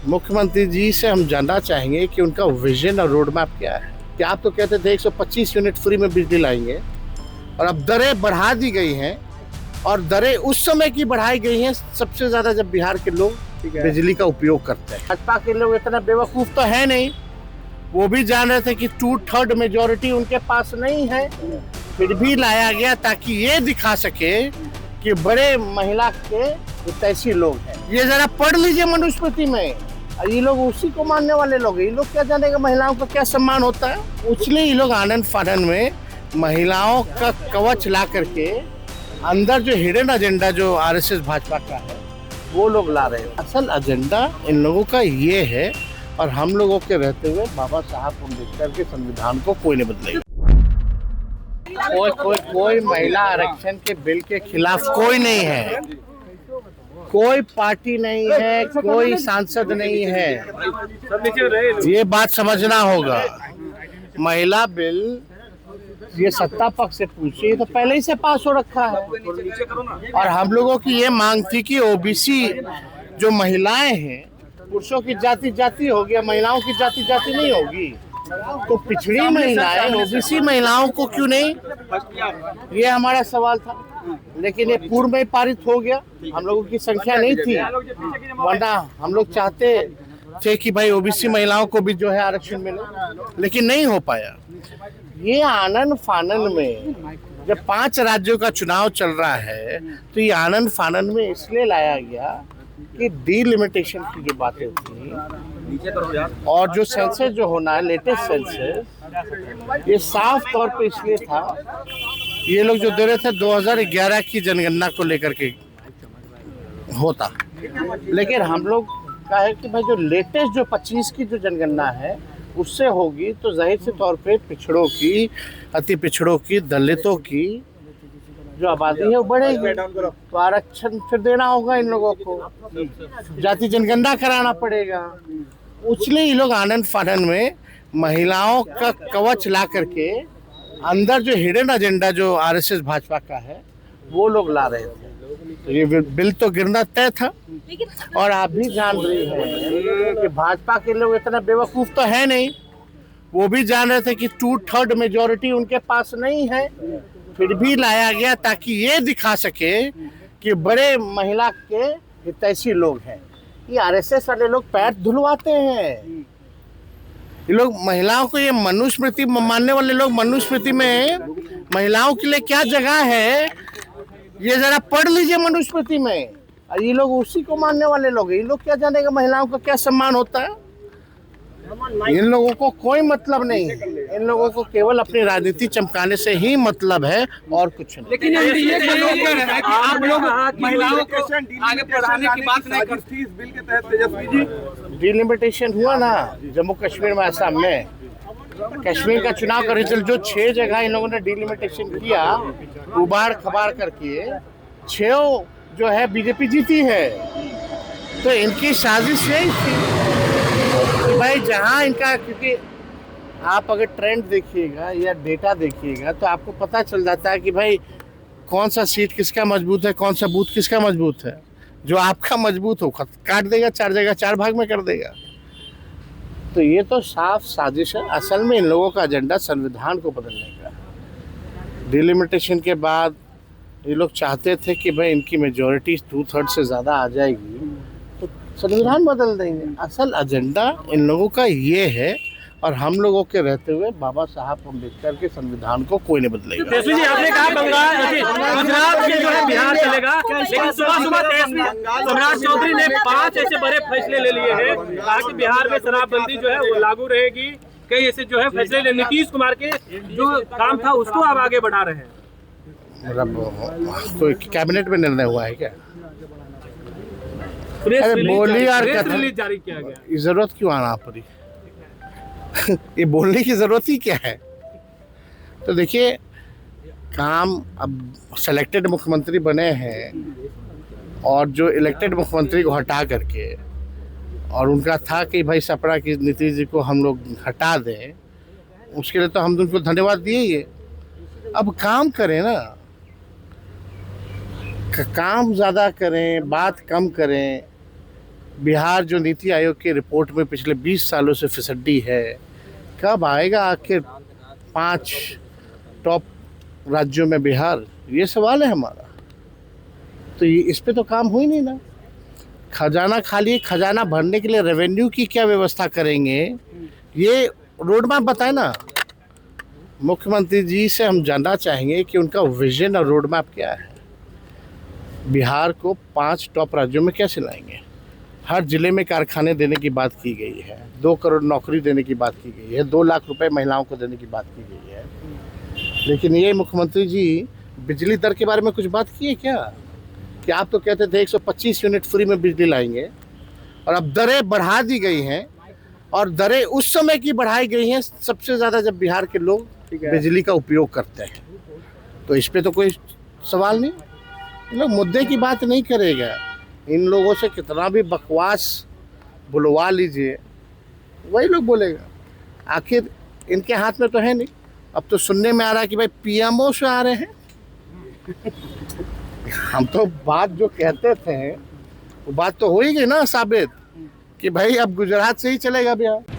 मुख्यमंत्री जी से हम जानना चाहेंगे कि उनका विजन और रोड मैप क्या है। कि आप तो कहते थे 125 यूनिट फ्री में बिजली लाएंगे और अब दरें बढ़ा दी गई हैं, और दरें उस समय की बढ़ाई गई हैं सबसे ज्यादा जब बिहार के लोग बिजली का उपयोग करते हैं। भाजपा के लोग इतना बेवकूफ तो है नहीं, वो भी जान रहे थे कि 2/3 मेजोरिटी उनके पास नहीं है, फिर भी लाया गया ताकि ये दिखा सके कि बड़े महिला के तैसी लोग हैं। ये जरा पढ़ लीजिए मनुस्मृति में। ये लोग उसी को मानने वाले लोग, ये लोग क्या जानेगा महिलाओं का क्या सम्मान होता है। उसलिए ये लोग आनंद फानन में महिलाओं का कवच ला करके अंदर जो हिडन एजेंडा जो आरएसएस भाजपा का है वो लोग ला रहे हैं। असल एजेंडा इन लोगों का ये है, और हम लोगों के रहते हुए बाबा साहब अम्बेडकर के संविधान को कोई नहीं बदलेगा। कोई महिला आरक्षण के बिल के खिलाफ कोई नहीं है, कोई पार्टी नहीं है, कोई सांसद नहीं है। ये बात समझना होगा। महिला बिल ये सत्ता पक्ष से पूछिए तो पहले ही से पास हो रखा है, और हम लोगों की ये मांग थी कि ओबीसी जो महिलाएं हैं, पुरुषों की जाति जाति होगी, महिलाओं की जाति जाति नहीं होगी, तो पिछड़ी महिलाएं ओबीसी महिलाओं को क्यों नहीं, ये हमारा सवाल था। लेकिन ये पूर्व में पारित हो गया, हम लोगों की संख्या नहीं थी, वरना हम लोग चाहते थे कि भाई ओबीसी महिलाओं को भी जो है आरक्षण मिले, लेकिन नहीं हो पाया। ये आनंद फानन में जब 5 राज्यों का चुनाव चल रहा है, तो ये आनंद फानन में इसलिए लाया गया कि डीलिमिटेशन की जो बातें थी और जो सेंसस जो होना है लेटेस्ट सेंसस, ये साफ तौर पे इसलिए था, ये लोग जो दे रहे थे 2011 की जनगणना को लेकर के होता, लेकिन हम लोग का है कि भाई जो लेटेस्ट जो 25 की जो जनगणना है उससे होगी तो जाहिर से तौर पे पिछड़ों की, अति पिछड़ों की, दलितों की जो आबादी है वो बढ़ेगी, तो आरक्षण फिर देना होगा इन लोगों को, जाति जनगणना कराना पड़ेगा। इसलिए ये लोग आनंद फानन में महिलाओं का कवच ला करके अंदर जो हिडन एजेंडा जो आरएसएस भाजपा का है वो लोग ला रहे थे। तो ये बिल तो गिरना तय था, और आप भी जान रही हैं कि भाजपा के लोग इतना बेवकूफ तो है नहीं, वो भी जान रहे थे कि 2/3 मेजोरिटी उनके पास नहीं है, फिर भी लाया गया ताकि ये दिखा सके कि बड़े महिला के हितैषी लोग हैं। ये आरएसएस वाले लोग पैर धुलवाते हैं, ये लोग महिलाओं को, ये मनुस्मृति मानने वाले लोग मनुस्मृति में महिलाओं के लिए क्या जगह है ये जरा पढ़ लीजिए मनुस्मृति में। ये लोग उसी को मानने वाले लोग, ये लोग क्या जानेगा महिलाओं का क्या सम्मान होता है। इन लोगों को कोई मतलब नहीं है, इन लोगों को केवल अपनी राजनीति चमकाने से ही मतलब है और कुछ नहीं। लेकिन ये आप लोग महिलाओं को आगे बढ़ाने की बात नहीं करती इस बिल के तहत। तेजस्वी जी, डिलिमिटेशन हुआ ना जम्मू कश्मीर में, असम में, कश्मीर का चुनाव का रिजल्ट जो 6 जगह इन लोगों ने डिलिमिटेशन किया, उबाड़ खबाड़ करके 6 जो है बीजेपी जीती है। तो इनकी साजिश यही थी कि भाई जहां इनका, क्योंकि आप अगर ट्रेंड देखिएगा या डेटा देखिएगा तो आपको पता चल जाता है कि भाई कौन सा सीट किसका मजबूत है, कौन सा बूथ किसका मजबूत है। जो आपका मजबूत हो काट देगा, 4 जगह 4 भाग में कर देगा। तो ये तो साफ साजिश है। असल में इन लोगों का एजेंडा संविधान को बदलने का है। डिलिमिटेशन के बाद ये लोग चाहते थे कि भाई इनकी मेजॉरिटी 2/3 से ज़्यादा आ जाएगी तो संविधान बदल देंगे। असल एजेंडा इन लोगों का ये है, और हम लोगों के रहते हुए बाबा साहब अम्बेडकर के संविधान को कोई नहीं बदलेगा। तेजस्वी जी, आपने कहा गुजरात में जो है बिहार चलेगा, लेकिन सुबह सम्राट चौधरी ने 5 ऐसे बड़े फैसले ले लिए हैं, कहा कि बिहार में शराबबंदी जो है वो लागू रहेगी। कई ऐसे जो है फैसले ले, नीतीश कुमार के जो काम था उसको आप आगे बढ़ा रहे हैं। कोई कैबिनेट में निर्णय हुआ है क्या? अरे बोली यार, रिलीज जारी किया गया, जरूरत क्यों आना पड़ी? ये बोलने की जरूरत ही क्या है? तो देखिए, काम अब सेलेक्टेड मुख्यमंत्री बने हैं, और जो इलेक्टेड मुख्यमंत्री को हटा करके, और उनका था कि भाई सपना की नीतीश जी को हम लोग हटा दें, उसके लिए तो हम उनको धन्यवाद दिए ही है। अब काम करें ना, काम ज़्यादा करें, बात कम करें। बिहार जो नीति आयोग की रिपोर्ट में पिछले 20 सालों से फिसड्डी है, कब आएगा आखिर 5 टॉप राज्यों में बिहार? ये सवाल है हमारा। तो ये इस पे तो काम हो ही नहीं ना। खजाना खाली, खजाना भरने के लिए रेवेन्यू की क्या व्यवस्था करेंगे, ये रोड मैप बताए ना। मुख्यमंत्री जी से हम जानना चाहेंगे कि उनका विजन और रोड मैप क्या है। बिहार को 5 टॉप राज्यों में कैसे लाएंगे? हर जिले में कारखाने देने की बात की गई है, 2 करोड़ नौकरी देने की बात की गई है, 2 लाख रुपए महिलाओं को देने की बात की गई है। लेकिन ये मुख्यमंत्री जी बिजली दर के बारे में कुछ बात की है क्या? कि आप तो कहते थे 125 यूनिट फ्री में बिजली लाएंगे, और अब दरें बढ़ा दी गई हैं, और दरें उस समय की बढ़ाई गई हैं सबसे ज़्यादा जब बिहार के लोग बिजली का उपयोग करते हैं। तो इस पे तो कोई सवाल नहीं। इन लोग मुद्दे की बात नहीं करेगा। इन लोगों से कितना भी बकवास बुलवा लीजिए, वही लोग बोलेगा। आखिर इनके हाथ में तो है नहीं। अब तो सुनने में आ रहा है कि भाई पीएमओ से आ रहे हैं। हम तो बात जो कहते थे वो बात तो हो ही गई ना साबित, कि भाई अब गुजरात से ही चलेगा बिहार।